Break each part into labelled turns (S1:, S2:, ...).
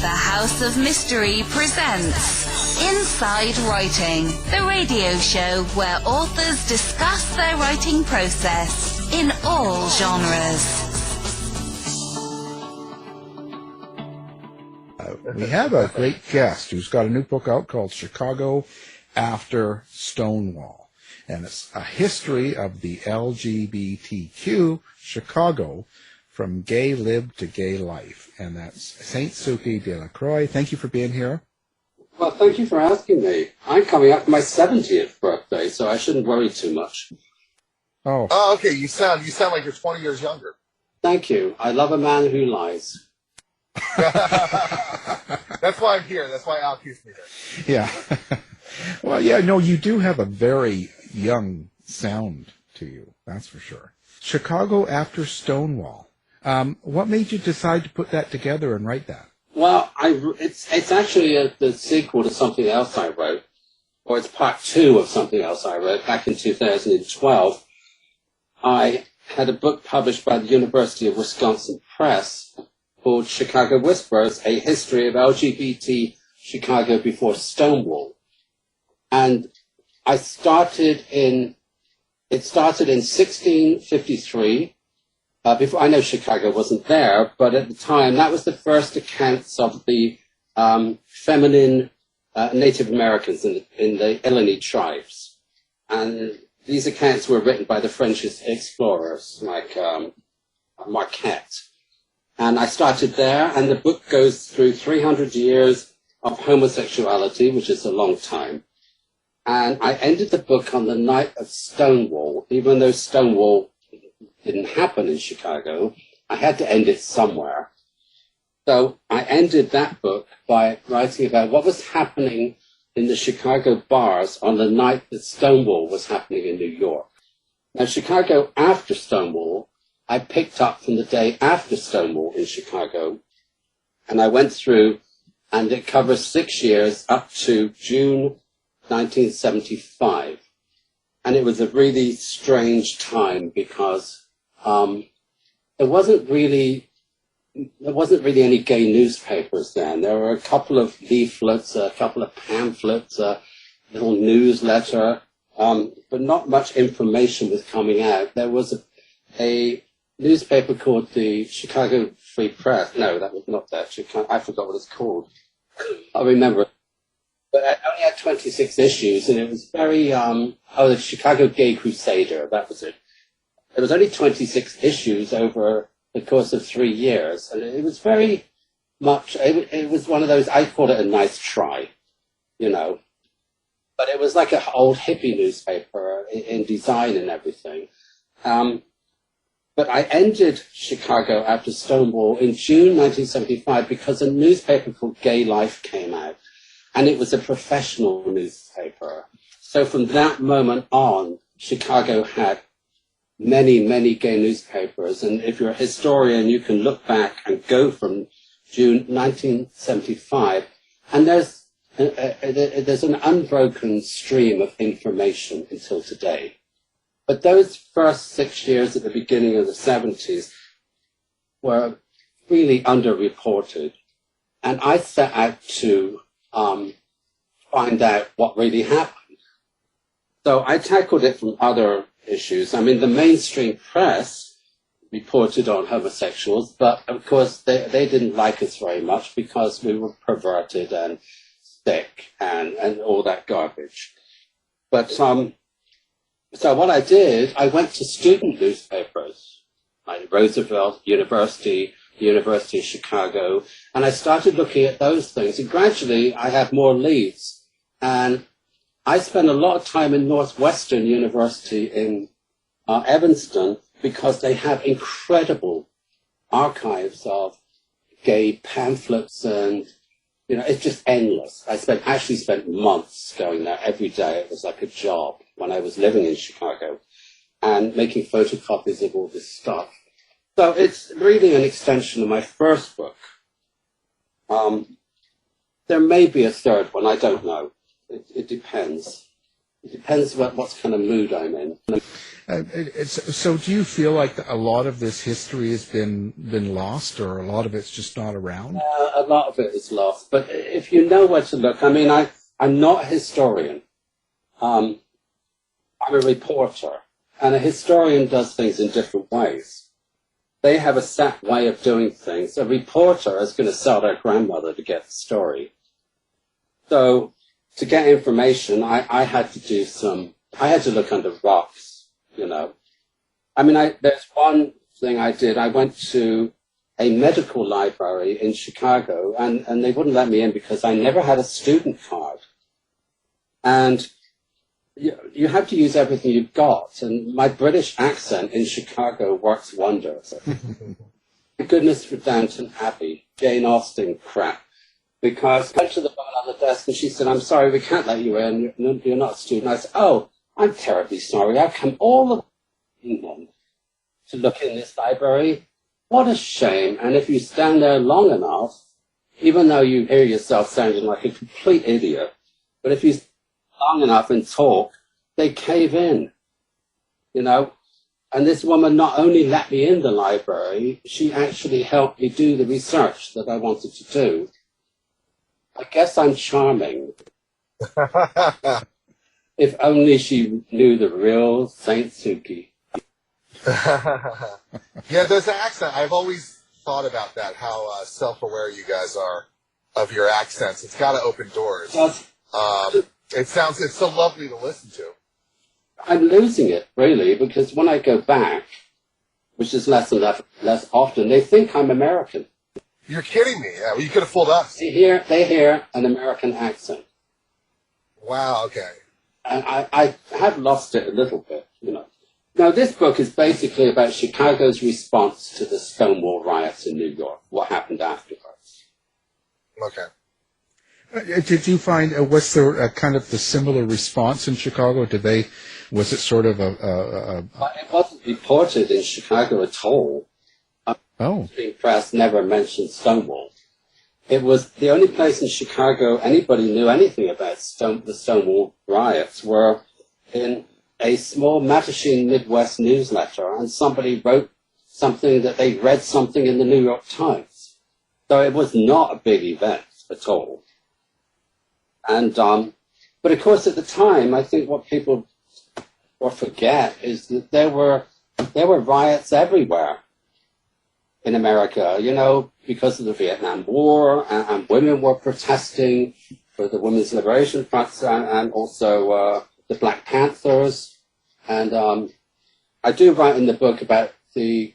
S1: The House of Mystery presents Inside Writing, the radio show where authors discuss their writing process in all genres.
S2: We have a great guest who's got a new book out called Chicago After Stonewall. And it's a history of the LGBTQ Chicago from gay lib to gay life. And that's Saint Sukie de la Croix. Thank you for being here.
S3: Well, thank you for asking me. I'm coming up to my 70th birthday, so I shouldn't worry too much.
S2: Oh,
S4: okay. You sound like you're 20 years younger.
S3: Thank you. I love a man who lies.
S4: That's why I'm here. That's why Al keeps me there.
S2: Yeah. Well, yeah, no, you do have a very young sound to you. That's for sure. Chicago After Stonewall. What made you decide to put that together and write that?
S3: Well, it's actually the sequel to something else I wrote, or it's part 2 of something else I wrote back in 2012. I had a book published by the University of Wisconsin Press called Chicago Whispers, A History of LGBT Chicago Before Stonewall. And it started in 1653. Before, I know Chicago wasn't there, but at the time, that was the first accounts of the feminine Native Americans in the Illuminate tribes. And these accounts were written by the French explorers like Marquette. And I started there, and the book goes through 300 years of homosexuality, which is a long time. And I ended the book on the night of Stonewall. Even though Stonewall didn't happen in Chicago, I had to end it somewhere. So I ended that book by writing about what was happening in the Chicago bars on the night that Stonewall was happening in New York. Now, Chicago After Stonewall, I picked up from the day after Stonewall in Chicago, and I went through, and it covers 6 years up to June 1975. And it was a really strange time because there wasn't really any gay newspapers then. There were a couple of leaflets, a couple of pamphlets, a little newsletter, but not much information was coming out. There was a newspaper called the Chicago Free Press. No, that was not that. I forgot what it's called. I remember it. But it only had 26 issues, and it was very, the Chicago Gay Crusader, that was it. There was only 26 issues over the course of 3 years, and it was very much, it was one of those, I call it a nice try, you know. But it was like an old hippie newspaper in design and everything. But I ended Chicago After Stonewall in June 1975 because a newspaper called Gay Life came out. And it was a professional newspaper. So from that moment on, Chicago had many, many gay newspapers. And if you're a historian, you can look back and go from June 1975, and there's an unbroken stream of information until today. But those first 6 years at the beginning of the 70s were really underreported. And I set out to find out what really happened. So I tackled it from other issues. I mean, the mainstream press reported on homosexuals, but of course they didn't like us very much because we were perverted and sick and all that garbage. But so what I did, I went to student newspapers, like Roosevelt University of Chicago, and I started looking at those things. And gradually, I had more leads. And I spent a lot of time in Northwestern University in Evanston because they have incredible archives of gay pamphlets, and it's just endless. I actually spent months going there every day. It was like a job when I was living in Chicago and making photocopies of all this stuff. So it's really an extension of my first book. There may be a third one, I don't know. It depends. It depends what kind of mood I'm in.
S2: So do you feel like a lot of this history has been lost, or a lot of it's just not around?
S3: A lot of it is lost, but if you know where to look, I mean, I'm not a historian. I'm a reporter, and a historian does things in different ways. They have a set way of doing things. A reporter is going to sell their grandmother to get the story. So to get information, I had to look under rocks, you know. I mean, there's one thing I did. I went to a medical library in Chicago, and they wouldn't let me in because I never had a student card. And you have to use everything you've got. And my British accent in Chicago works wonders. Thank goodness for Downton Abbey, Jane Austen crap. Because I went to the woman on the desk and she said, "I'm sorry, we can't let you in. You're not a student." I said, "Oh, I'm terribly sorry. I've come all the way to England to look in this library. What a shame." And if you stand there long enough, even though you hear yourself sounding like a complete idiot, but if you stand long enough and talk, they cave in, you know. And this woman not only let me in the library, she actually helped me do the research that I wanted to do. I guess I'm charming. If only she knew the real Saint Sukie.
S4: Yeah, there's an accent. I've always thought about that, how self-aware you guys are of your accents. It's got to open doors. It's so lovely to listen to.
S3: I'm losing it, really, because when I go back, which is less and less often, they think I'm American.
S4: You're kidding me. Yeah, well, you could have fooled us.
S3: They hear an American accent.
S4: Wow, okay.
S3: And I have lost it a little bit, you know. Now, this book is basically about Chicago's response to the Stonewall riots in New York, what happened afterwards.
S4: Okay.
S2: Did you find, was there a kind of the similar response in Chicago? Was it sort of
S3: But it wasn't reported in Chicago at all.
S2: Oh.
S3: The press never mentioned Stonewall. It was the only place in Chicago anybody knew anything about the Stonewall riots were in a small Mattachine Midwest newsletter, and somebody wrote something that they read something in the New York Times. So it was not a big event at all. And but of course at the time, I think what people forget is that there were riots everywhere in America, you know, because of the Vietnam War, and women were protesting for the Women's Liberation Front and also the Black Panthers. And I do write in the book about the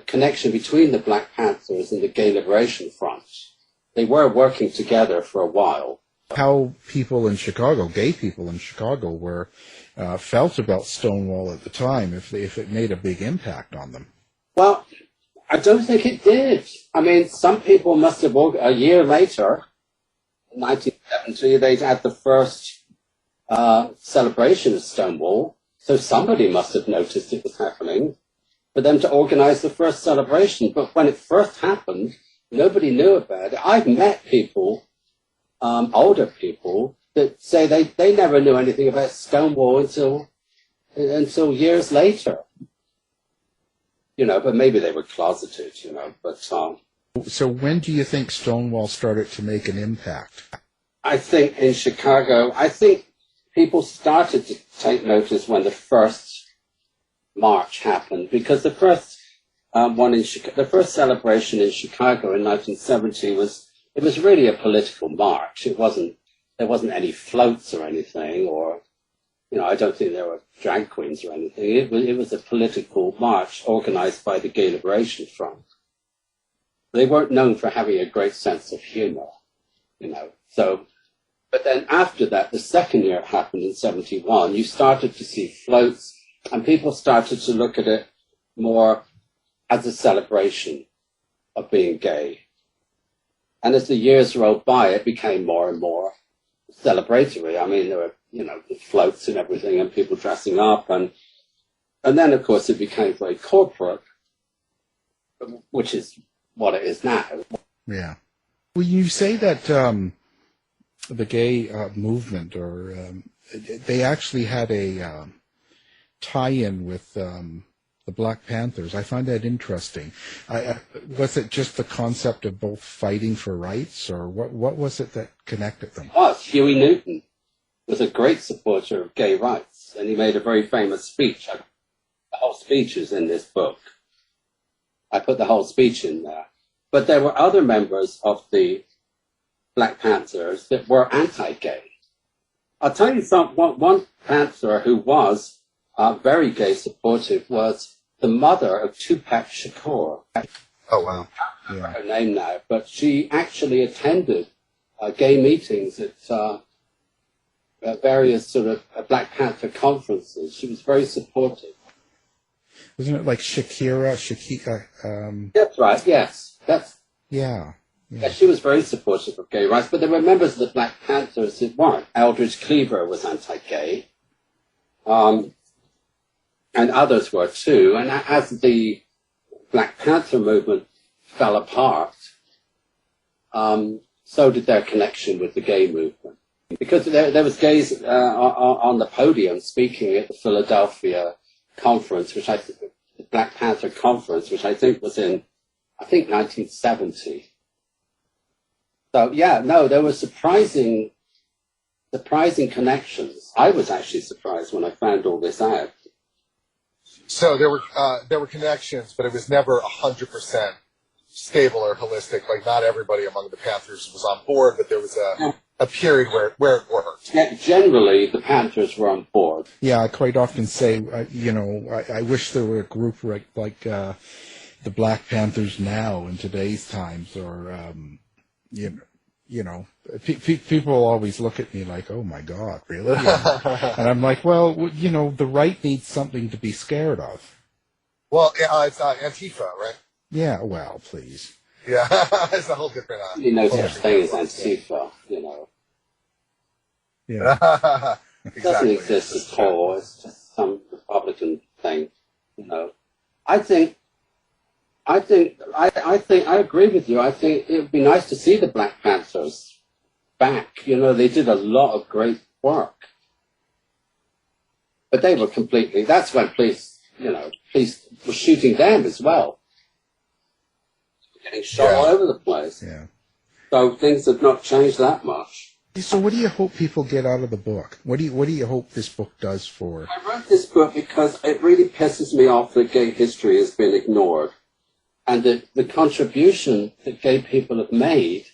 S3: connection between the Black Panthers and the Gay Liberation Front. They were working together for a while.
S2: How people in Chicago, gay people in Chicago, were felt about Stonewall at the time, if it made a big impact on them.
S3: Well, I don't think it did. I mean, some people must have, a year later, in 1970, they'd had the first celebration of Stonewall, so somebody must have noticed it was happening for them to organize the first celebration. But when it first happened, nobody knew about it. I've met people, older people, that say they never knew anything about Stonewall until years later. You know, but maybe they were closeted, you know. But
S2: so when do you think Stonewall started to make an impact?
S3: I think in Chicago, people started to take notice when the first march happened, because the first the first celebration in Chicago in 1970 was really a political march. There wasn't any floats or anything, or you know, I don't think there were drag queens or anything. It was a political march organized by the Gay Liberation Front. They weren't known for having a great sense of humor, you know. So, but then after that, the second year it happened in 71, you started to see floats, and people started to look at it more as a celebration of being gay. And as the years rolled by, it became more and more celebratory. I mean, there were, you know, the floats and everything, and people dressing up, and then of course it became very corporate, which is what it is now.
S2: Yeah. Well, you say that the gay movement or they actually had a tie-in with the Black Panthers. I find that interesting. Was it just the concept of both fighting for rights, or what was it that connected them?
S3: Huey Newton was a great supporter of gay rights, and he made a very famous speech. The whole speech is in this book. I put the whole speech in there. But there were other members of the Black Panthers that were anti-gay. I'll tell you one Panther who was very gay supportive was the mother of Tupac Shakur.
S4: Oh, wow.
S3: I don't remember her name now, but she actually attended gay meetings at various sort of Black Panther conferences. She was very supportive.
S2: Wasn't it like Shakira?
S3: That's right, yes.
S2: Yeah.
S3: Yeah, she was very supportive of gay rights, but there were members of the Black Panthers that weren't. Eldridge Cleaver was anti-gay. And others were too. And as the Black Panther movement fell apart, so did their connection with the gay movement. Because there was gays on the podium speaking at the Philadelphia conference, the Black Panther conference, which I think was in, 1970. So, yeah, no, there were surprising connections. I was actually surprised when I found all this out.
S4: So there were connections, but it was never 100% stable or holistic. Like, not everybody among the Panthers was on board, but there was a period where it worked.
S3: Yeah, generally, the Panthers were on board.
S2: Yeah, I quite often say, I wish there were a group like the Black Panthers now in today's times, or people always look at me like, oh my God, really? And I'm like, well, the right needs something to be scared of.
S4: Well, it's Antifa, right?
S2: Yeah, well, please.
S4: Yeah, it's a whole different...
S3: no such thing as Antifa,
S2: Yeah.
S3: It doesn't exist at all. It's just some Republican thing, I agree with you. I think it would be nice to see the Black Panthers back. They did a lot of great work. But they were completely, that's when police were shooting them as well. Getting shot all over the place.
S2: Yeah.
S3: So things have not changed that much.
S2: So what do you hope people get out of the book? What do you hope this book does for?
S3: I wrote this book because it really pisses me off that gay history has been ignored. And the contribution that gay people have made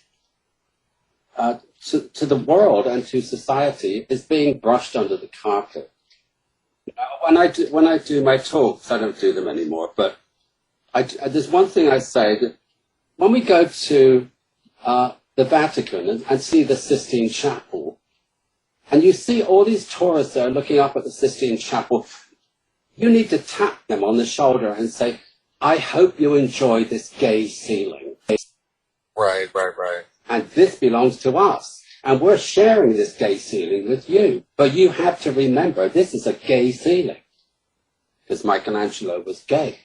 S3: to the world and to society is being brushed under the carpet. When I do my talks, I don't do them anymore, but there's one thing I say, that when we go to the Vatican and see the Sistine Chapel, and you see all these tourists there looking up at the Sistine Chapel, you need to tap them on the shoulder and say, I hope you enjoy this gay ceiling.
S4: Right.
S3: And this belongs to us. And we're sharing this gay ceiling with you. But you have to remember, this is a gay ceiling. Because Michelangelo was gay.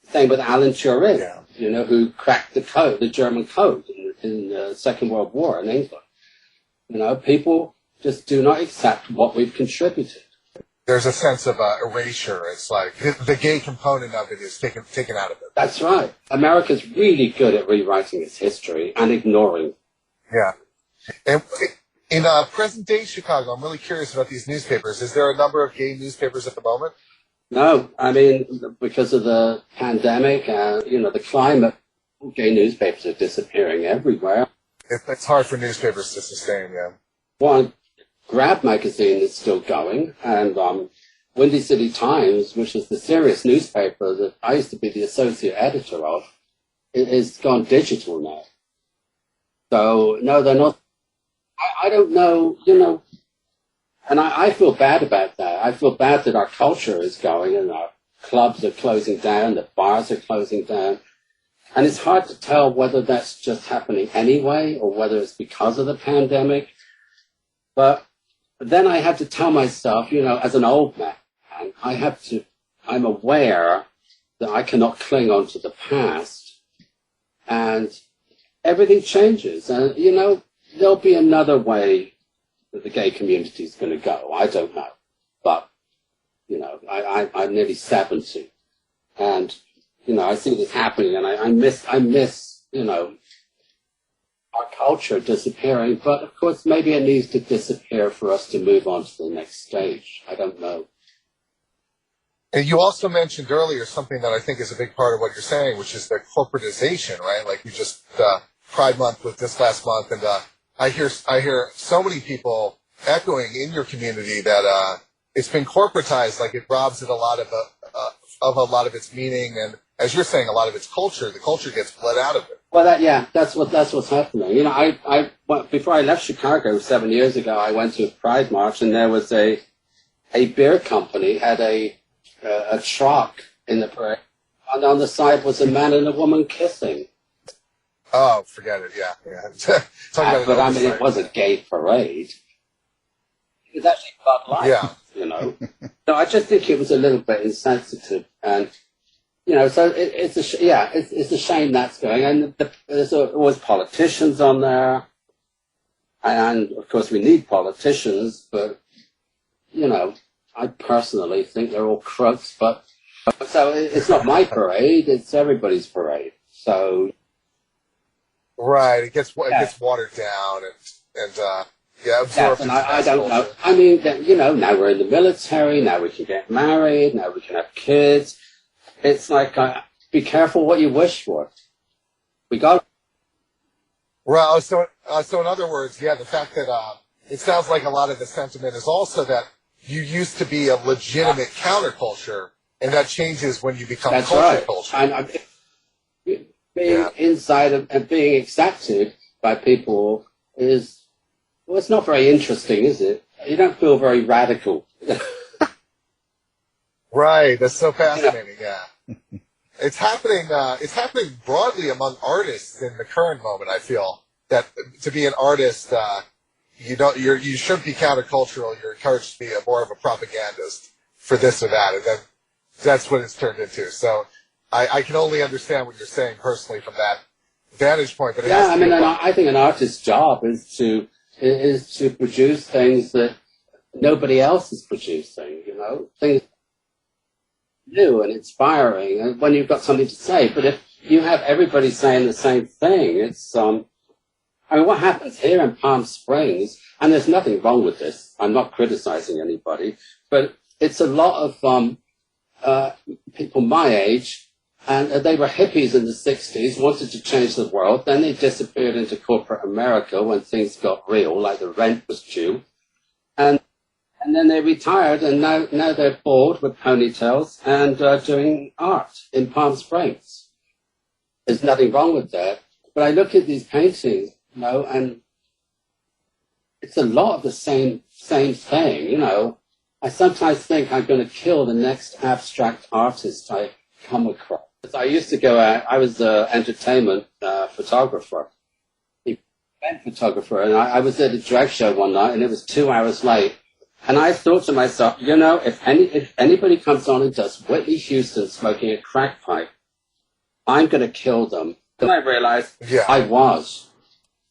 S3: Same with Alan Turing, who cracked the code, the German code in the Second World War in England. People just do not accept what we've contributed.
S4: There's a sense of erasure. It's like the gay component of it is taken out of it.
S3: That's right. America's really good at rewriting its history and ignoring.
S4: Yeah. And in present-day Chicago, I'm really curious about these newspapers. Is there a number of gay newspapers at the moment?
S3: No. Because of the pandemic, the climate, gay newspapers are disappearing everywhere.
S4: It's hard for newspapers to sustain, yeah.
S3: One, Grab magazine is still going, and Windy City Times, which is the serious newspaper that I used to be the associate editor of, it is gone digital now. So, no, they're not. I don't know, and I feel bad about that. I feel bad that our culture is going, and our clubs are closing down, the bars are closing down. And it's hard to tell whether that's just happening anyway, or whether it's because of the pandemic. But then I have to tell myself, as an old man, I'm aware that I cannot cling on to the past, and everything changes. And, there'll be another way that the gay community is going to go. I don't know. But, you know, I'm nearly 70. And, you know, I see this happening, and I miss, you know, our culture disappearing. But, of course, maybe it needs to disappear for us to move on to the next stage. I don't know.
S4: And you also mentioned earlier something that I think is a big part of what you're saying, which is the corporatization, right? Like you just, Pride Month was this last month, and I hear so many people echoing in your community that it's been corporatized, like it robs it a lot of a lot of its meaning, and as you're saying, a lot of its culture. The culture gets bled out of it.
S3: Well, that's what's happening. You know, I before I left Chicago 7 years ago, I went to a Pride March, and there was a beer company had a truck in the parade, and on the side was a man and a woman kissing.
S4: Oh, forget it. Yeah.
S3: But I mean, it was a gay parade. It was actually Bud Light, you know. So I just think it was a little bit insensitive, and you know, so it's a shame that's going. And there's always politicians on there, and of course we need politicians, but you know, I personally think they're all crooks. But so it's not my parade; it's everybody's parade. So.
S4: Right, it gets watered down and absorbed.
S3: And I don't know. I mean, you know, now we're in the military. Now we can get married. Now we can have kids. It's like, be careful what you wish for. We got.
S4: Well, so in other words, the fact that it sounds like a lot of the sentiment is also that you used to be a legitimate counterculture, and that changes when you become culture.
S3: And being inside and being accepted by people is, well, it's not very interesting, is it? You don't feel very radical.
S4: Right, that's so fascinating. Yeah, it's happening broadly among artists in the current moment. I feel that to be an artist, you shouldn't be countercultural. You're encouraged to be more of a propagandist for this or that, and then that's what it's turned into. So. I can only understand what you're saying personally from that vantage point. But
S3: I think an artist's job is to produce things that nobody else is producing. You know, things new and inspiring, and when you've got something to say. But if you have everybody saying the same thing, it's I mean, what happens here in Palm Springs? And there's nothing wrong with this. I'm not criticizing anybody, but it's a lot of people my age. And they were hippies in the 60s, wanted to change the world. Then they disappeared into corporate America when things got real, like the rent was due. And then they retired, and now they're bald with ponytails and doing art in Palm Springs. There's nothing wrong with that. But I look at these paintings, you know, and it's a lot of the same thing, you know. I sometimes think I'm going to kill the next abstract artist I come across. I used to go out, I was an entertainment photographer, event photographer, and I was at a drag show one night, and it was 2 hours late. And I thought to myself, you know, if anybody comes on and does Whitney Houston smoking a crack pipe, I'm going to kill them. Then I realized I was.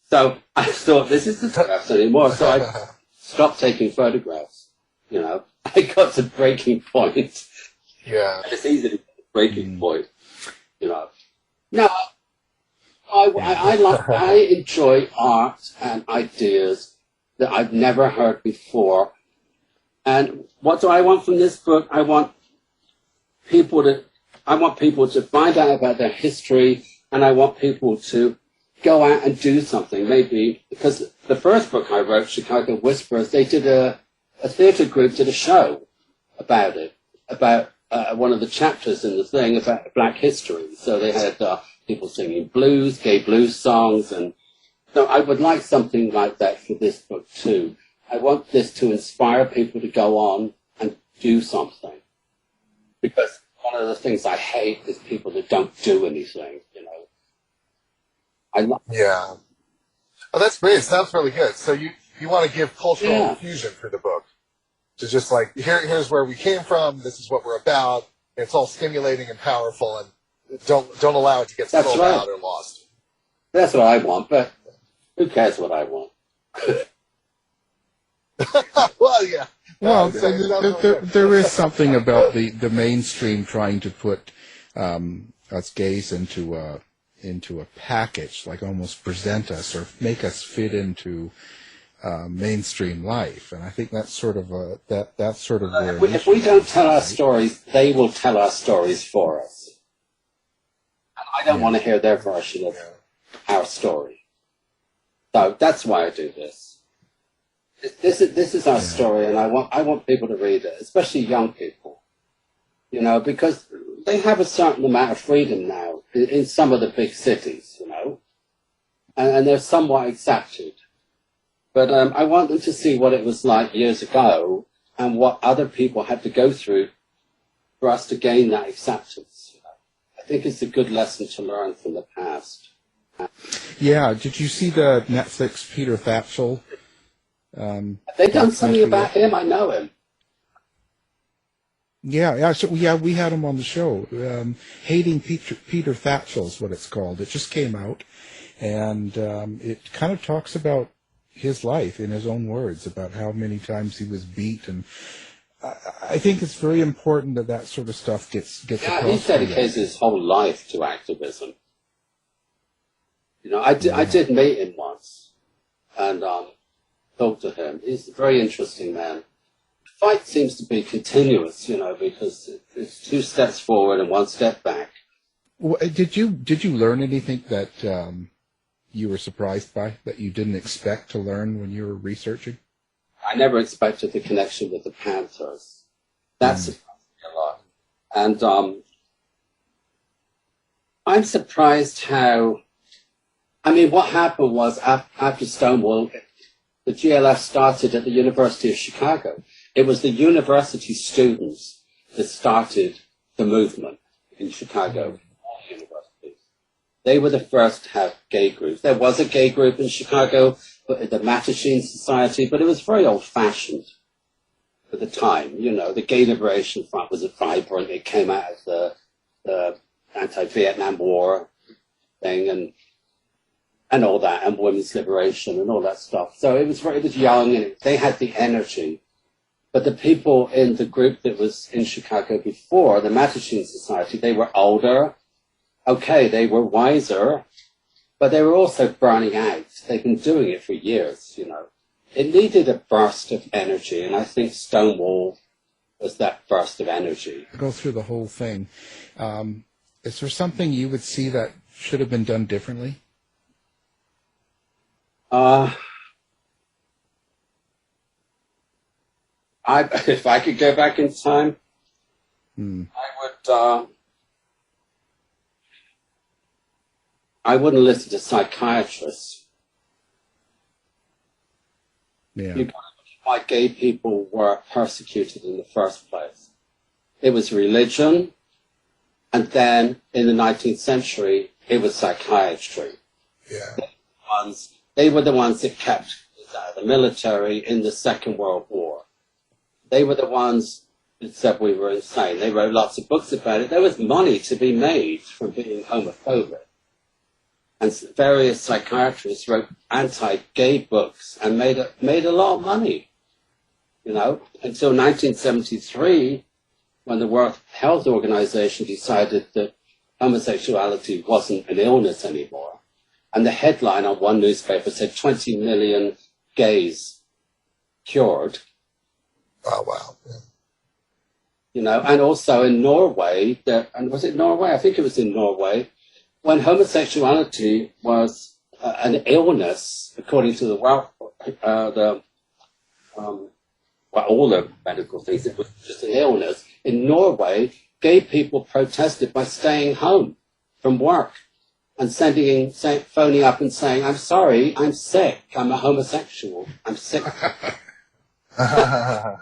S3: So I thought, this isn't photographs anymore, so I stopped taking photographs. You know, I got to breaking point.
S4: Yeah.
S3: It's easy to breaking point. You know, no, I enjoy art and ideas that I've never heard before. And what do I want from this book? I want people to find out about their history, and I want people to go out and do something. Maybe because the first book I wrote, Chicago Whispers, they did a theater group did a show about it, about one of the chapters in the thing about Black history. So they had people singing blues, gay blues songs, and so I would like something like that for this book too. I want this to inspire people to go on and do something, because one of the things I hate is people that don't do anything. You know,
S4: yeah. Oh, that's great. It sounds really good. So you want to give cultural infusion for the book. To just like, here's where we came from, this is what we're about, and it's all stimulating and powerful, and don't allow it to get thrown out or lost.
S3: That's what I want, but who cares what I want?
S4: Well, yeah.
S2: Well,
S4: So
S2: there is something about the mainstream trying to put us gays into a package, like almost present us or make us fit into mainstream life, and I think that's sort of that's sort of where
S3: if we don't tell our stories, they will tell our stories for us. And I don't want to hear their version of our story. So that's why I do this. This is our story, and I want people to read it, especially young people. You know, because they have a certain amount of freedom now in some of the big cities, you know, and they're somewhat accepted. But I want them to see what it was like years ago and what other people had to go through for us to gain that acceptance. You know? I think it's a good lesson to learn from the past.
S2: Yeah, did you see the Netflix Peter Thatchell?
S3: Have they done something about him? I know him.
S2: Yeah, so we had him on the show. Hating Peter Thatchell is what it's called. It just came out, and it kind of talks about his life in his own words, about how many times he was beat, and I think it's very important that sort of stuff gets across.
S3: Yeah, he's dedicated his whole life to activism. You know, I did meet him once, and talked to him. He's a very interesting man. The fight seems to be continuous, you know, because it's 2 steps forward and 1 step back.
S2: Well, did you learn anything that you were surprised by, that you didn't expect to learn when you were researching?
S3: I never expected the connection with the Panthers. That surprised me a lot. And I'm surprised how, I mean, what happened was after Stonewall, the GLF started at the University of Chicago. It was the university students that started the movement in Chicago. They were the first to have gay groups. There was a gay group in Chicago, the Mattachine Society, but it was very old-fashioned at the time. You know, the Gay Liberation Front was vibrant. It came out of the anti-Vietnam War thing and all that, and women's liberation and all that stuff. So it was young, and they had the energy. But the people in the group that was in Chicago before, the Mattachine Society, they were older. Okay, they were wiser, but they were also burning out. They've been doing it for years, you know. It needed a burst of energy, and I think Stonewall was that burst of energy.
S2: Go through the whole thing. Is there something you would see that should have been done differently?
S3: If I could go back in time, I wouldn't listen to psychiatrists.
S2: Yeah.
S3: You got to look at why gay people were persecuted in the first place. It was religion, and then in the 19th century, it was psychiatry.
S4: Yeah.
S3: They were the ones that kept us out of the military in the Second World War. They were the ones that said we were insane. They wrote lots of books about it. There was money to be made from being homophobic. And various psychiatrists wrote anti-gay books and made a lot of money, you know, until 1973, when the World Health Organization decided that homosexuality wasn't an illness anymore. And the headline on one newspaper said 20 million gays cured.
S4: Oh, wow. Yeah.
S3: You know, and also in Norway, and was it Norway? I think it was in Norway, when homosexuality was an illness, according to the all the medical things, it was just an illness. In Norway, gay people protested by staying home from work and phoning up and saying, "I'm sorry, I'm sick, I'm a homosexual, I'm sick." I'd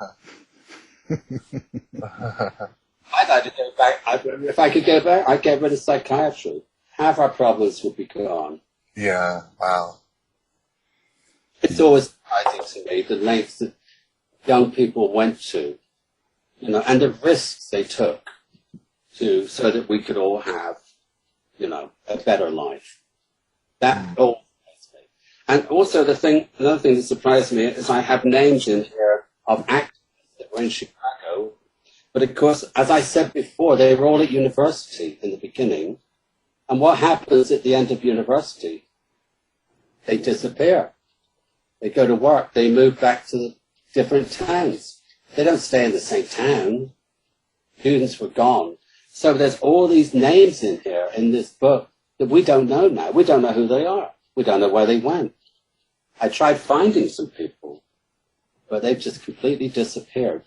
S3: like to go back. If I could go back, I'd get rid of psychiatry. Half our problems would be gone.
S4: Yeah, wow.
S3: It's always surprising to me the lengths that young people went to, you know, and the risks they took so that we could all have, you know, a better life. That all fascinates me. And also another thing that surprised me is I have names in here of actors that were in Chicago. But of course, as I said before, they were all at university in the beginning. And what happens at the end of university? They disappear. They go to work. They move back to different towns. They don't stay in the same town. Students were gone. So there's all these names in here in this book that we don't know now. We don't know who they are. We don't know where they went. I tried finding some people, but they've just completely disappeared.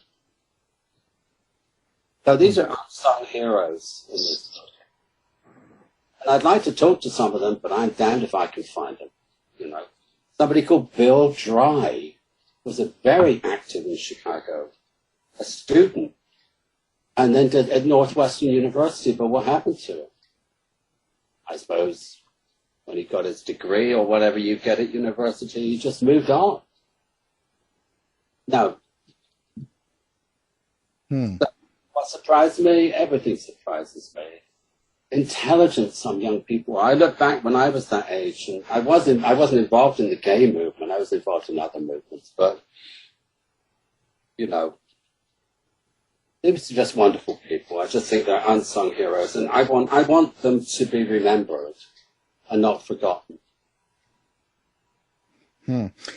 S3: So these are unsung heroes in this book. And I'd like to talk to some of them, but I'm damned if I can find them. You know, somebody called Bill Dry was a very active in Chicago, a student, and then did at Northwestern University. But what happened to him? I suppose when he got his degree or whatever you get at university, he just moved on. No. What surprised me? Everything surprises me. Intelligent some young people. I look back when I was that age, and I wasn't involved in the gay movement. I was involved in other movements, but you know, they were just wonderful people. I just think they're unsung heroes, and I want them to be remembered and not forgotten.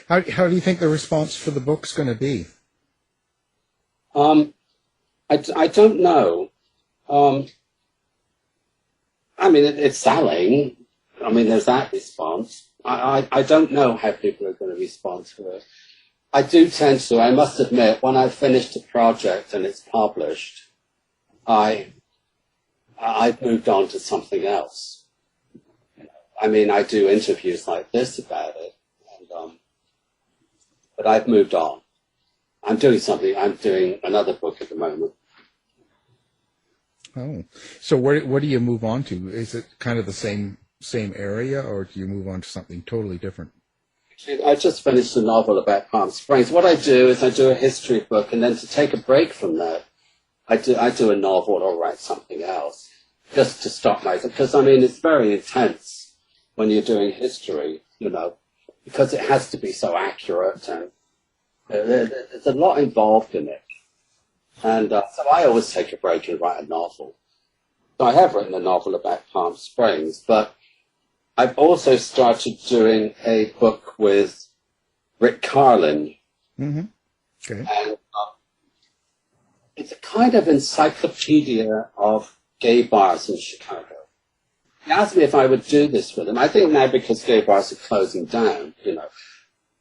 S2: How do you think the response for the book's going to be?
S3: I don't know. I mean, it's selling. I mean, there's that response. I don't know how people are going to respond to it. I do tend to, I must admit, when I've finished a project and it's published, I've moved on to something else. You know, I mean, I do interviews like this about it, and, but I've moved on. I'm doing something. I'm doing another book at the moment.
S2: Oh, so what do you move on to? Is it kind of the same area, or do you move on to something totally different?
S3: I just finished a novel about Palm Springs. What I do is I do a history book, and then to take a break from that, I do a novel or write something else, just to stop myself. Because, I mean, it's very intense when you're doing history, you know, because it has to be so accurate, and there's a lot involved in it. And so I always take a break and write a novel. So I have written a novel about Palm Springs, but I've also started doing a book with Rick Carlin.
S2: Mm-hmm. Okay.
S3: And it's a kind of encyclopedia of gay bars in Chicago. He asked me if I would do this with him. I think now because gay bars are closing down, you know.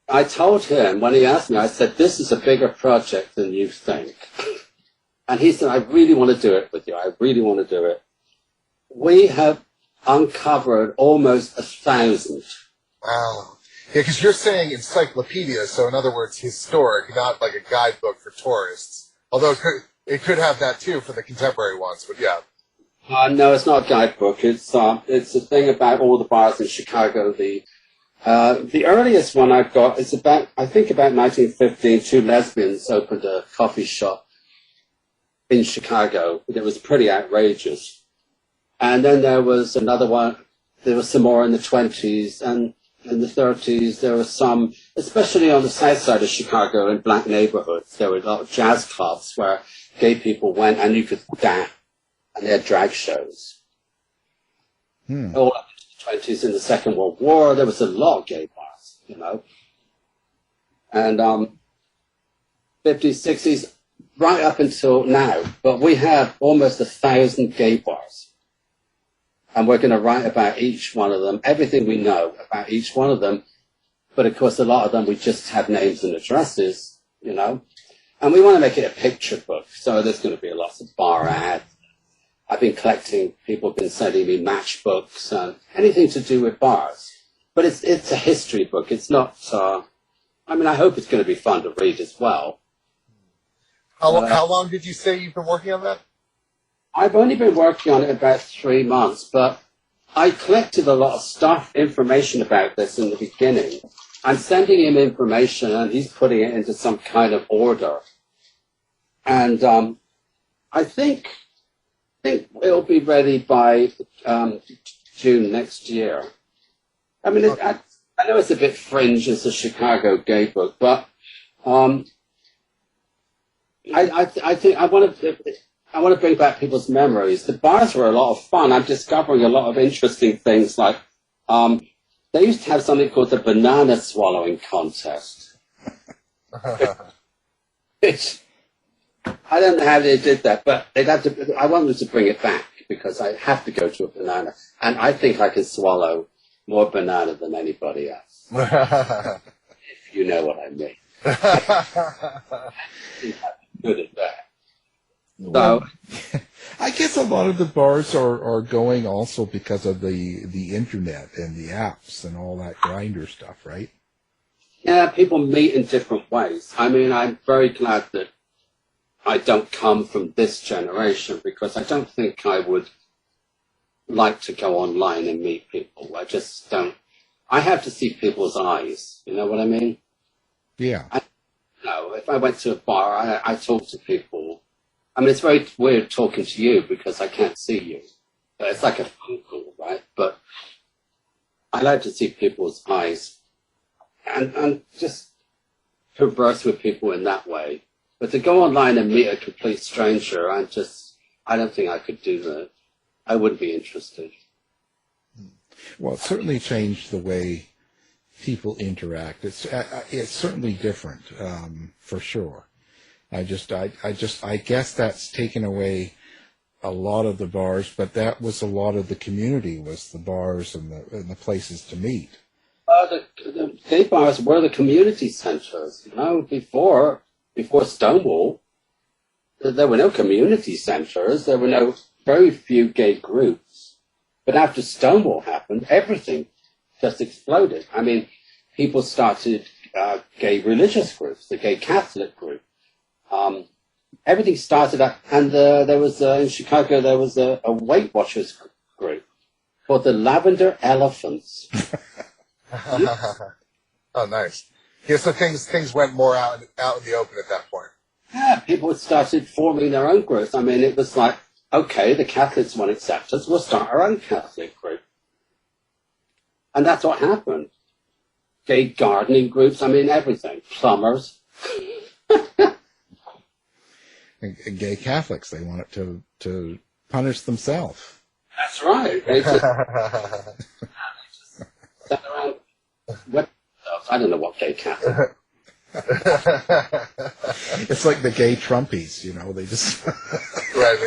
S3: I told him, when he asked me, I said, this is a bigger project than you think. And he said, I really want to do it with you. I really want to do it. We have uncovered almost 1,000.
S4: Wow. Yeah, because you're saying encyclopedia, so in other words, historic, not like a guidebook for tourists. Although it could have that too for the contemporary ones, but yeah.
S3: No, it's not a guidebook. It's a thing about all the bars in Chicago. The earliest one I've got is about 1915, two lesbians opened a coffee shop in Chicago. It was pretty outrageous. And then there was another one. There was some more in the 20s, and in the 30s there were some, especially on the south side of Chicago in black neighborhoods. There were a lot of jazz clubs where gay people went and you could dance, and they had drag shows. All up in the 20s, in the Second World War, there was a lot of gay bars, you know. And 50s, 60s, right up until now. But we have almost 1,000 gay bars. And we're going to write about each one of them, everything we know about each one of them. But of course, a lot of them, we just have names and addresses, you know. And we want to make it a picture book. So there's going to be lots of bar ads. I've been collecting, people have been sending me matchbooks and anything to do with bars. But it's a history book. It's not, I mean, I hope it's going to be fun to read as well.
S4: How long did you say you've been working on that?
S3: I've only been working on it about 3 months, but I collected a lot of stuff, information about this in the beginning. I'm sending him information, and he's putting it into some kind of order. And I think it'll be ready by June next year. I mean, I I know it's a bit fringe as a Chicago gay book, but I think I want to bring back people's memories. The bars were a lot of fun. I'm discovering a lot of interesting things. Like they used to have something called the banana swallowing contest. Which I don't know how they did that, but they'd have to. I want them to bring it back because I have to go to a banana, and I think I can swallow more banana than anybody else. If you know what I mean. Good at that.
S2: Well, I guess a lot of the bars are going also because of the internet and the apps and all that grinder stuff, right?
S3: Yeah, people meet in different ways. I mean, I'm very glad that I don't come from this generation because I don't think I would like to go online and meet people. I just don't. I have to see people's eyes. You know what I mean?
S2: Yeah.
S3: If I went to a bar, I talk to people. I mean, it's very weird talking to you because I can't see you. It's like a phone call, right? But I like to see people's eyes and just converse with people in that way. But to go online and meet a complete stranger, I don't think I could do that. I wouldn't be interested.
S2: Well, it certainly changed the way people interact. It's certainly different, for sure. I guess that's taken away a lot of the bars, but that was a lot of the community, was the bars and the places to meet.
S3: The gay bars were the community centers. You know, before Stonewall, there were no community centers. There were very few gay groups. But after Stonewall happened, everything just exploded. I mean, people started gay religious groups, the gay Catholic group. Everything started up, and there was in Chicago there was a Weight Watchers group called the Lavender Elephants.
S4: Oh, nice. Yeah, so things went more out in the open at that point.
S3: Yeah, people started forming their own groups. I mean, it was like, okay, the Catholics won't accept us, we'll start our own Catholic group. And that's what happened. Gay gardening groups, I mean, everything. Plumbers.
S2: And gay Catholics, they wanted to punish themselves.
S3: That's right. They just sat around with themselves. I don't know what gay Catholic.
S2: It's like the gay Trumpies, you know, they just...
S4: Right,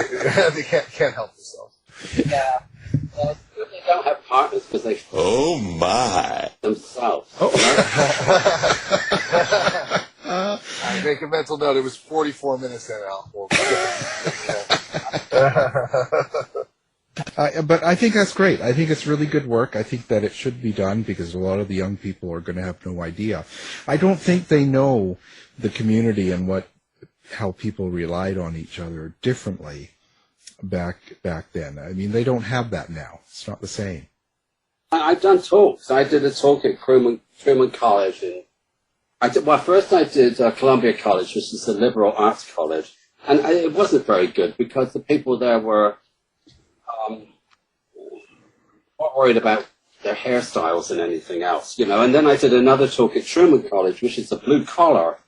S4: they can't help themselves.
S3: Yeah. They don't have partners because they...
S5: Oh, my.
S3: ...themselves.
S2: Oh.
S4: I make a mental note. It was 44 minutes in, Al.
S2: But I think that's great. I think it's really good work. I think that it should be done because a lot of the young people are going to have no idea. I don't think they know the community and how people relied on each other differently back then. I mean, they don't have that now. It's not the same.
S3: I've done talks. I did a talk at Truman College, and first I did Columbia College, which is a liberal arts college, and it wasn't very good because the people there were more worried about their hairstyles than anything else, you know. And then I did another talk at Truman College, which is a blue-collar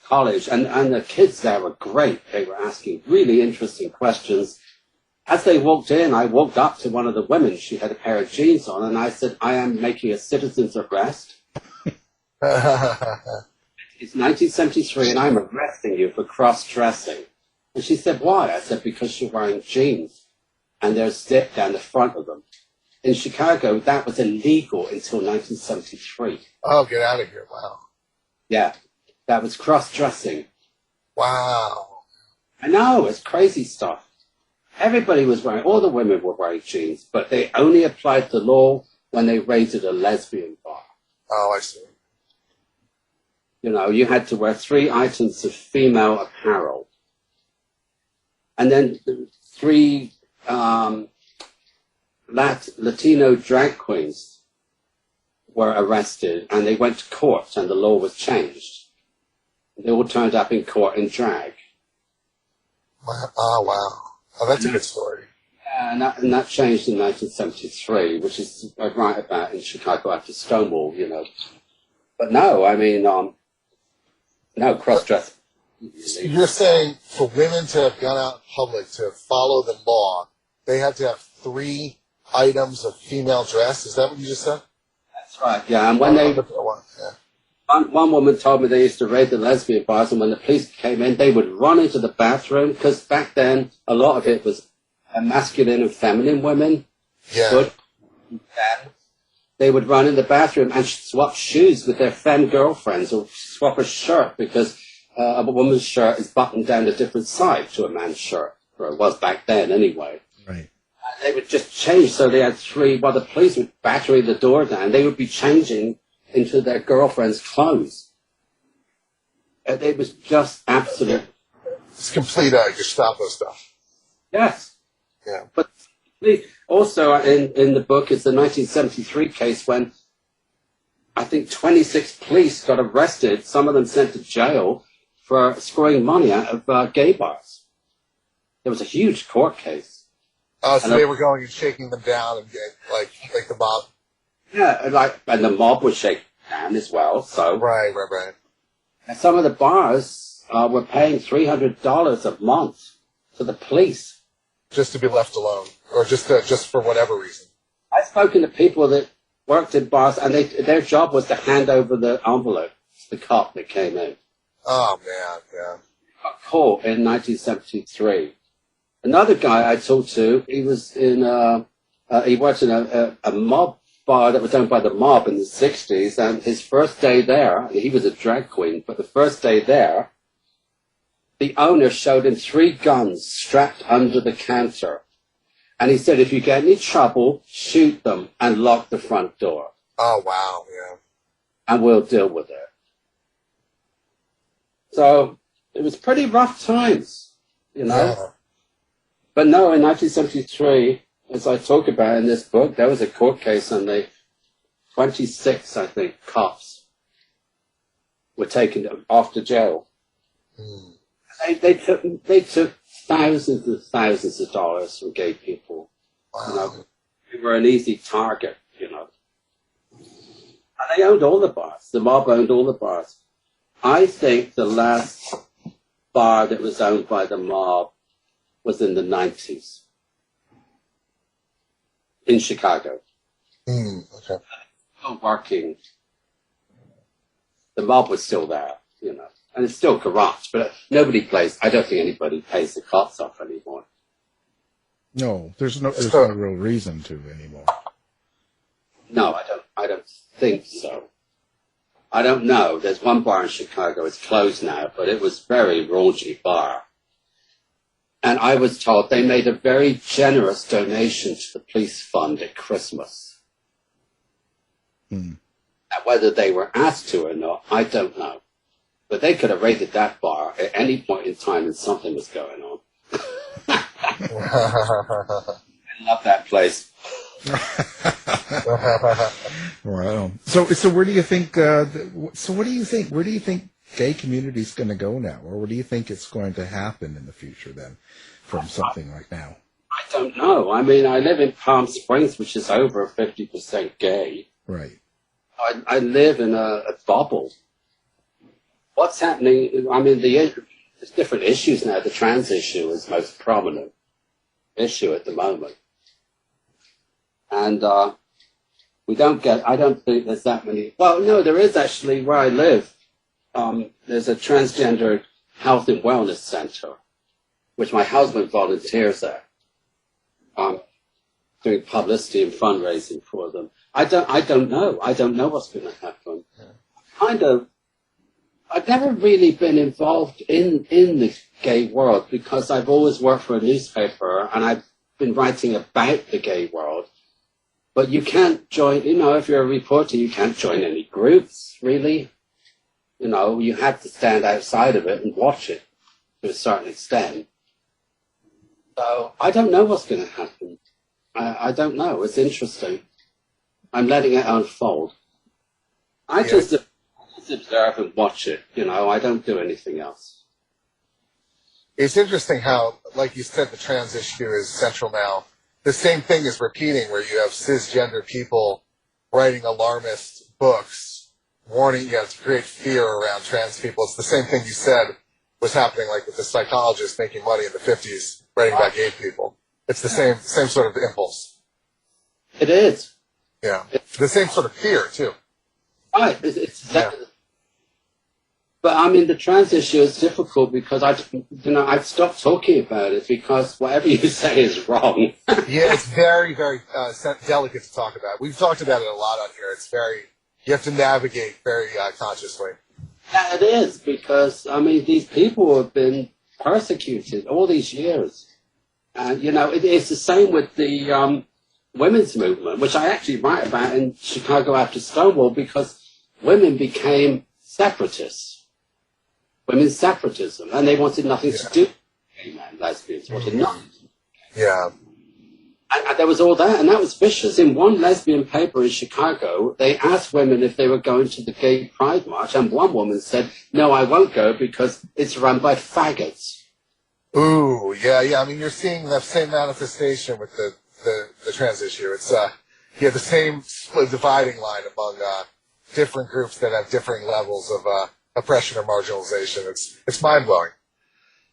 S3: college, and the kids there were great. They were asking really interesting questions. As they walked in, I walked up to one of the women. She had a pair of jeans on, and I said, I am making a citizen's arrest. It's 1973, and I'm arresting you for cross-dressing. And she said, why? I said, because you're wearing jeans, and there's zip down the front of them. In Chicago, that was illegal until 1973.
S4: Oh, get out of here. Wow.
S3: Yeah, that was cross-dressing.
S4: Wow.
S3: I know, it's crazy stuff. Everybody was wearing, all the women were wearing jeans, but they only applied the law when they raided a lesbian bar.
S4: Oh, I see.
S3: You know, you had to wear 3 items of female apparel. And then 3 Latino drag queens were arrested, and they went to court, and the law was changed. They all turned up in court in drag.
S4: Oh, wow. Oh, that's a good story.
S3: And that changed in 1973, which is I write about in Chicago after Stonewall, you know. But no, I mean, no cross-dressing.
S4: You're saying for women to have gone out in public to follow the law, they had to have 3 items of female dress? Is that what you just said?
S3: That's right, yeah. And when one woman told me they used to raid the lesbian bars, and when the police came in, they would run into the bathroom, because back then, a lot of it was masculine and feminine women.
S4: Yeah.
S3: But then they would run in the bathroom and swap shoes with their femme girlfriends, or swap a shirt, because a woman's shirt is buttoned down a different side to a man's shirt, or it was back then anyway.
S2: Right.
S3: They would just change, so they had 3, while the police would batter the door down, they would be changing into their girlfriend's clothes. It was just absolute.
S4: It's complete Gestapo stuff.
S3: Yes.
S4: Yeah.
S3: But also in the book is the 1973 case when I think 26 police got arrested, some of them sent to jail for screwing money out of gay bars. There was a huge court case.
S4: Oh, so they were going and shaking them down and like the mob.
S3: Yeah, and the mob was shaken down as well. So
S4: right.
S3: And some of the bars were paying $300 a month to the police
S4: just to be left alone, or just for whatever reason.
S3: I've spoken to people that worked in bars, and their job was to hand over the envelope to the cop that came in.
S4: Oh man, yeah.
S3: Got caught in 1973. Another guy I talked to, he was he worked in a mob bar that was owned by the mob in the 60s, and his first day there, he was a drag queen, but the first day there, the owner showed him 3 guns strapped under the counter. And he said, if you get any trouble, shoot them and lock the front door.
S4: Oh, wow, yeah.
S3: And we'll deal with it. So it was pretty rough times, you know.
S4: Yeah.
S3: But no, in 1973, as I talk about in this book, there was a court case, and 26, I think, cops were taken off to jail.
S4: Mm.
S3: They took thousands and thousands of dollars from gay people.
S4: Wow.
S3: You know, they were an easy target, you know. And they owned all the bars. The mob owned all the bars. I think the last bar that was owned by the mob was in the 90s in Chicago.
S4: Okay.
S3: Still working. The mob was still there, you know. And it's still corrupt, but I don't think anybody pays the cops off anymore.
S2: No, there's no real reason to anymore.
S3: No, I don't think so. I don't know. There's one bar in Chicago, it's closed now, but it was a very raunchy bar. And I was told they made a very generous donation to the police fund at Christmas.
S2: Hmm.
S3: Now, whether they were asked to or not, I don't know. But they could have raided that bar at any point in time and something was going on. I love that place.
S2: Wow. So where do you think? What do you think? Where do you think gay community's going to go now, or what do you think it's going to happen in the future then, from something like now?
S3: I don't know. I mean, I live in Palm Springs, which is over 50% gay.
S2: Right.
S3: I live in a bubble. What's happening? I mean, there's different issues now. The trans issue is the most prominent issue at the moment. And I don't think there's that many. Well, no, there is actually where I live. There's a transgendered health and wellness center, which my husband volunteers at, doing publicity and fundraising for them. I don't know. I don't know what's going to happen. Yeah. I've never really been involved in the gay world because I've always worked for a newspaper and I've been writing about the gay world. But you can't join, if you're a reporter, you can't join any groups, really. You have to stand outside of it and watch it to a certain extent. So I don't know what's going to happen. I don't know. It's interesting. I'm letting it unfold. I just observe and watch it. I don't do anything else.
S4: It's interesting how, like you said, the trans issue is central now the same thing is repeating, where you have cisgender people writing alarmist books, warning, to create fear around trans people. It's the same thing you said was happening, like with the psychologist making money in the 50s, writing about gay people. It's the same sort of impulse.
S3: It is.
S4: Yeah. The same sort of fear, too.
S3: Right. It's exactly. But I mean, the trans issue is difficult because I've stopped talking about it because whatever you say is wrong.
S4: Yeah, it's very, very delicate to talk about. We've talked about it a lot on here. You have to navigate very consciously.
S3: Yeah, it is, because, I mean, these people have been persecuted all these years. And, it's the same with the women's movement, which I actually write about in Chicago after Stonewall, because women became separatists. Women's separatism. And they wanted nothing to do with gay men, lesbians, wanted nothing.
S4: Yeah.
S3: And there was all that, and that was vicious. In one lesbian paper in Chicago, they asked women if they were going to the gay pride march, and one woman said, "No, I won't go because it's run by faggots."
S4: Ooh, yeah. I mean, you're seeing that same manifestation with the trans issue. It's the same split dividing line among different groups that have differing levels of oppression or marginalization. It's mind blowing.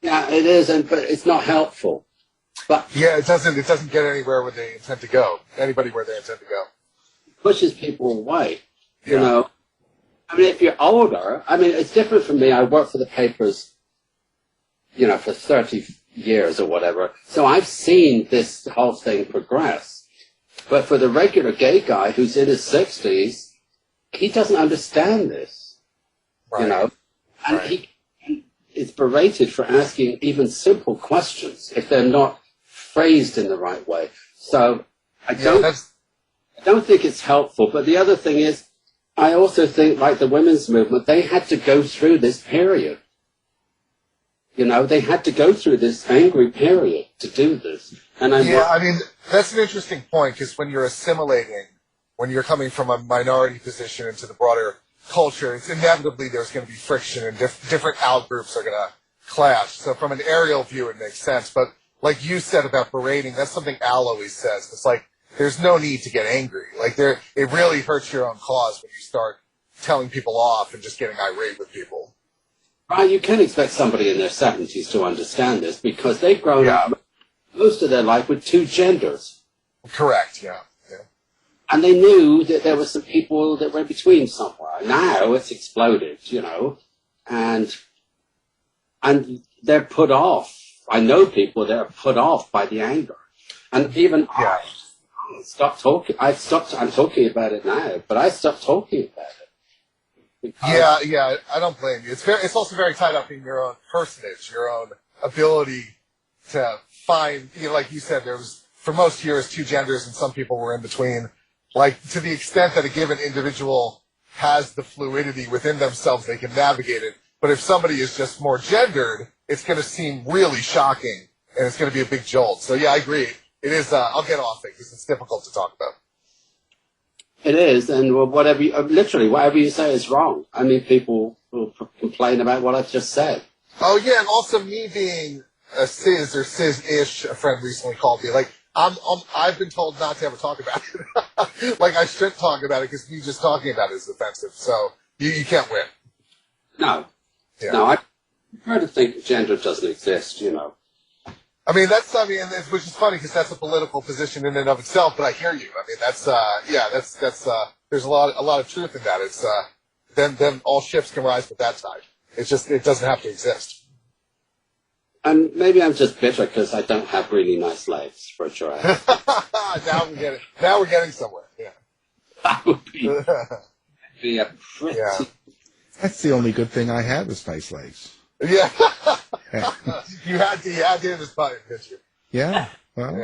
S3: Yeah, it is, but it's not helpful. But
S4: yeah, it doesn't get anywhere where they intend to go. Anybody where they intend to go.
S3: It pushes people away. I mean, if you're older, I mean, it's different for me. I worked for the papers, for 30 years or whatever. So I've seen this whole thing progress. But for the regular gay guy who's in his 60s, he doesn't understand this, and he is berated for asking even simple questions if they're not phrased in the right way. So I don't think it's helpful. But the other thing is, I also think, like the women's movement, they had to go through this period. They had to go through this angry period to do this. And I
S4: mean, that's an interesting point, because when you're assimilating, when you're coming from a minority position into the broader culture, it's inevitably there's going to be friction, and different outgroups are going to clash. So from an aerial view, it makes sense. But like you said about berating, that's something Al always says. It's like, there's no need to get angry. Like, it really hurts your own cause when you start telling people off and just getting irate with people.
S3: Right, you can't expect somebody in their 70s to understand this, because they've grown up most of their life with two genders.
S4: Correct, yeah.
S3: And they knew that there were some people that were in between somewhere. Now it's exploded, and they're put off. I know people that are put off by the anger. And even I stopped talking. I'm talking about it now, but I stopped talking about it.
S4: Yeah, I don't blame you. It's also very tied up in your own personage, your own ability to find, like you said, there was, for most years, two genders, and some people were in between. Like, to the extent that a given individual has the fluidity within themselves, they can navigate it. But if somebody is just more gendered, it's going to seem really shocking, and it's going to be a big jolt. So, yeah, I agree. It is, I'll get off it, because it's difficult to talk about.
S3: It is, and whatever you say is wrong. I mean, people will complain about what I've just said.
S4: Oh, yeah, and also me being a cis or cis-ish, a friend recently called me, like, I've been told not to ever talk about it. Like, I shouldn't talk about it because me just talking about it is offensive. So you can't win.
S3: No.
S4: Yeah.
S3: No, I prefer to think gender doesn't exist,
S4: I mean, which is funny because that's a political position in and of itself, but I hear you. I mean, that's there's a lot of truth in that. It's, then all ships can rise with that tide. It doesn't have to exist.
S3: And maybe I'm just bitter because I don't have really nice legs for a giraffe.
S4: Now we're getting somewhere. Yeah.
S3: That would be a pretty...
S4: Yeah.
S2: That's the only good thing I have is nice legs.
S4: Yeah. You had to hit this button, didn't you?
S2: Yeah. Well,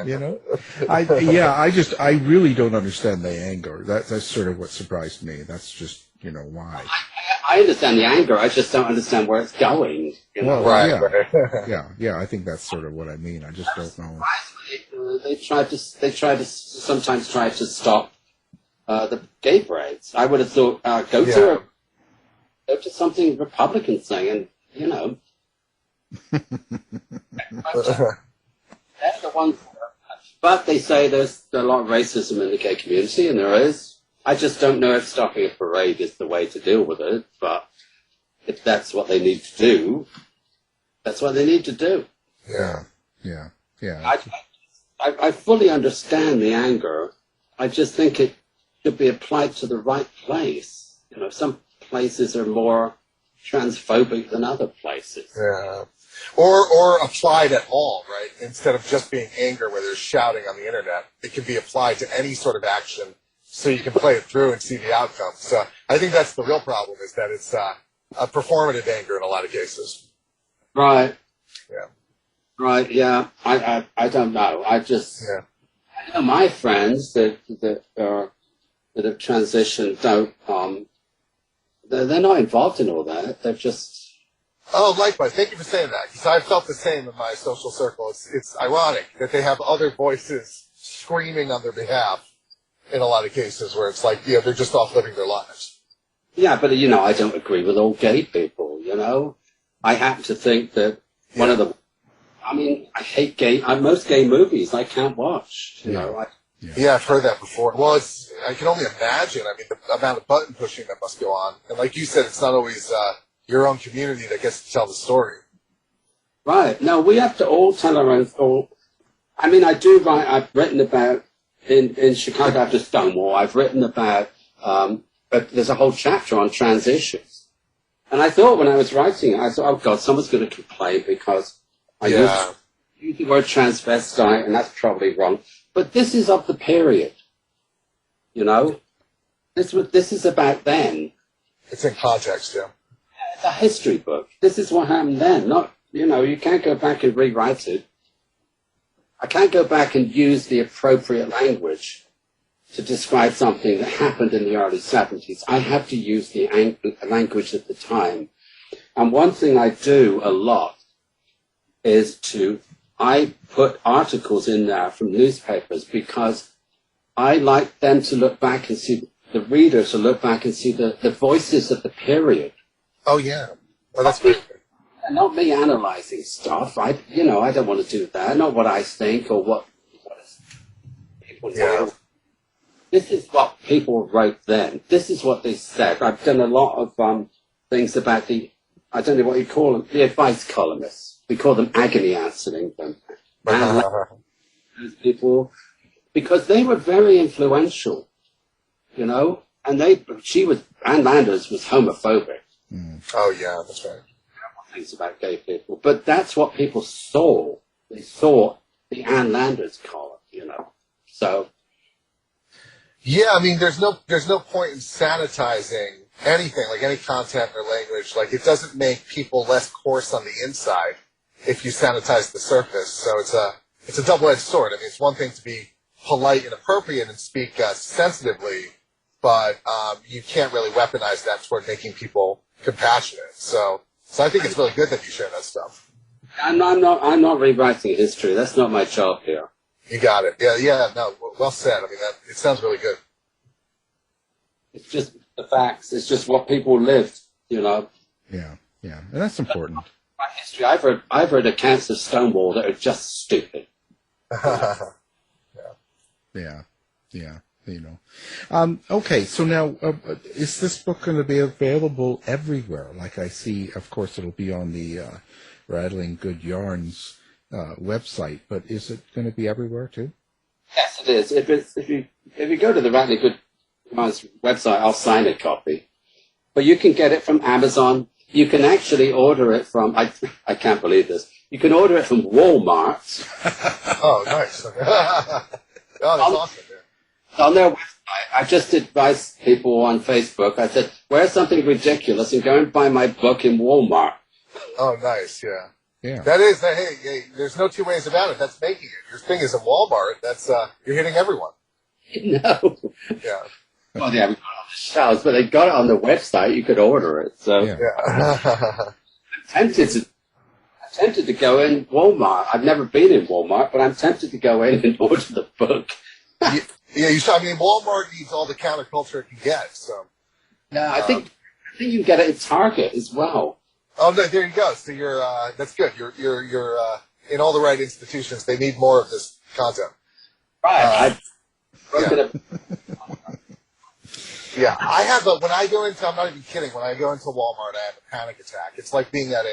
S2: I really don't understand the anger. That's sort of what surprised me. That's just, why.
S3: I understand the anger. I just don't understand where it's going.
S2: Well,
S4: right.
S2: Yeah. I think that's sort of what I mean. I just don't know.
S3: They sometimes try to stop the gay parades. I would have thought go to something Republican saying, they're the ones. But they say there's a lot of racism in the gay community, and there is. I just don't know if stopping a parade is the way to deal with it, but if that's what they need to do, that's what they need to do.
S2: Yeah.
S3: I fully understand the anger. I just think it should be applied to the right place. You know, some places are more transphobic than other places.
S4: Yeah. Or applied at all, right? Instead of just being anger where there's shouting on the internet, it can be applied to any sort of action so you can play it through and see the outcome. So I think that's the real problem, is that it's a performative anger in a lot of cases.
S3: Right.
S4: Yeah.
S3: Right, yeah. I don't know. I know my friends that have transitioned don't, they're not involved in all that. They're just...
S4: Oh, likewise. Thank you for saying that, because I've felt the same in my social circle. It's ironic that they have other voices screaming on their behalf in a lot of cases where it's like, they're just off living their lives.
S3: Yeah, but, I don't agree with all gay people, I happen to think that one of the... I hate most gay movies I can't watch,
S4: Yeah, I've heard that before. Well, I can only imagine, the amount of button pushing that must go on. And like you said, it's not always... your own community that gets to tell the story.
S3: Right. No, we have to all tell our own story. I've written about, in Chicago after Stonewall, I've written about, there's a whole chapter on trans issues. And I thought when I was writing it, I thought, oh God, someone's going to complain because I used the word transvestite, and that's probably wrong. But this is of the period, This is about then.
S4: It's in context, yeah.
S3: It's a history book. This is what happened then. Not, you can't go back and rewrite it. I can't go back and use the appropriate language to describe something that happened in the early 70s. I have to use the language at the time. And one thing I do a lot is I put articles in there from newspapers because I like them to look back and see, the reader to look back and see the voices of the period.
S4: Oh, yeah. Well, that's great.
S3: Not me analyzing stuff. I don't want to do that. Not what I think or what people know. This is what people wrote then. This is what they said. I've done a lot of things about I don't know what you call them, the advice columnists. We call them agony answering them. Those people, because they were very influential, and Ann Landers was homophobic.
S4: Oh, yeah, that's right.
S3: Things about gay people. But that's what people saw. They saw the Ann Landers column, So.
S4: Yeah, there's no point in sanitizing anything, like any content or language. Like, it doesn't make people less coarse on the inside if you sanitize the surface. So it's a double-edged sword. It's one thing to be polite and appropriate and speak sensitively, but you can't really weaponize that toward making people compassionate. So I think it's really good that you share that stuff.
S3: I'm not rewriting history. That's not my job here.
S4: You got it. Yeah, no, well said. It sounds really good.
S3: It's just the facts. It's just what people lived,
S2: Yeah, and that's important.
S3: My history, I've heard accounts of Stonewall that are just stupid.
S2: Yeah. Okay, so now, is this book going to be available everywhere? Like I see, of course, it'll be on the Rattling Good Yarns website, but is it going to be everywhere too?
S3: Yes, it is. If you go to the Rattling Good Yarns website, I'll sign a copy. But you can get it from Amazon. You can actually order it from, I can't believe this, you can order it from Walmart.
S4: Oh, nice. Oh, that's awesome.
S3: On their website, I just advised people on Facebook, I said, wear something ridiculous and go and buy my book in Walmart.
S4: Oh, nice, yeah.
S2: Yeah.
S4: That is, hey, there's no two ways about it. That's making it. Your thing is in Walmart. That's, you're hitting everyone.
S3: No.
S4: Yeah.
S3: Well, they haven't got it on the shelves, but they got it on the website. You could order it. So
S2: Yeah.
S3: I'm tempted to go in Walmart. I've never been in Walmart, but I'm tempted to go in and order the book.
S4: Yeah, Walmart needs all the counterculture it can get. So.
S3: Yeah, I think you can get it in Target as well.
S4: Oh, no, there you go. So you're that's good. You're in all the right institutions. They need more of this content.
S3: Right.
S4: Yeah, when I go into, I'm not even kidding, when I go into Walmart, I have a panic attack. It's like being at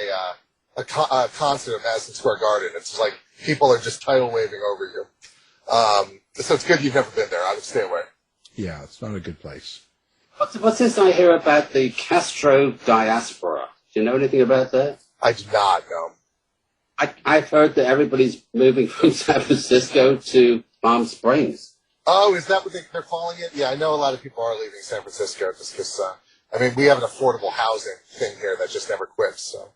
S4: a concert at Madison Square Garden. It's like people are just tidal waving over you. So it's good you've never been there. I would stay away. Yeah,
S2: it's not a good place.
S3: What's this I hear about the Castro diaspora? Do you know anything about that?
S4: I do not know.
S3: I've heard that everybody's moving from San Francisco to Palm Springs.
S4: Oh, is that what they're calling it? Yeah, I know a lot of people are leaving San Francisco just because, we have an affordable housing thing here that just never quits, so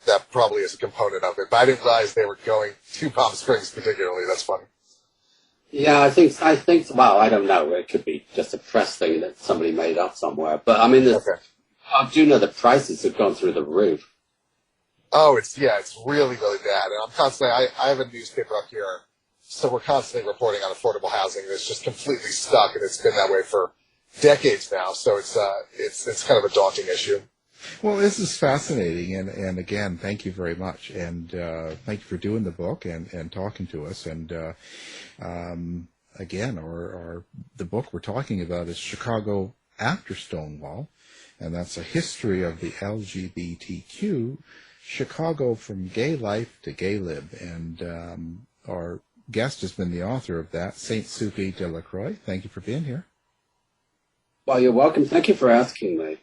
S4: that probably is a component of it. But I didn't realize they were going to Palm Springs particularly. That's funny.
S3: Yeah, I think, well, I don't know. It could be just a press thing that somebody made up somewhere. But, I mean, I do know the prices have gone through the roof.
S4: Oh, it's really, really bad. And I'm constantly, I have a newspaper up here, so we're constantly reporting on affordable housing. It's just completely stuck, and it's been that way for decades now. So it's kind of a daunting issue.
S2: Well, this is fascinating, and again, thank you very much, and thank you for doing the book and talking to us. And again, the book we're talking about is Chicago After Stonewall, and that's a history of the LGBTQ Chicago from gay life to gay lib. And our guest has been the author of that, St. Sukie de la Croix. Thank you for being here.
S3: Well, you're welcome. Thank you for asking me.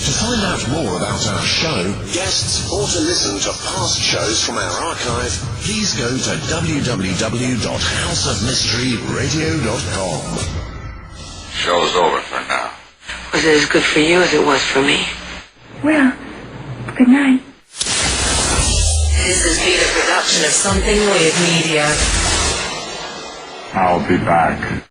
S5: To find out more about our show, guests, or to listen to past shows from our archive, please go to www.houseofmysteryradio.com.
S6: Show's over for now.
S7: Was it as good for you as it was for me?
S8: Well, good night.
S7: This has been a production of Something Weird Media.
S6: I'll be back.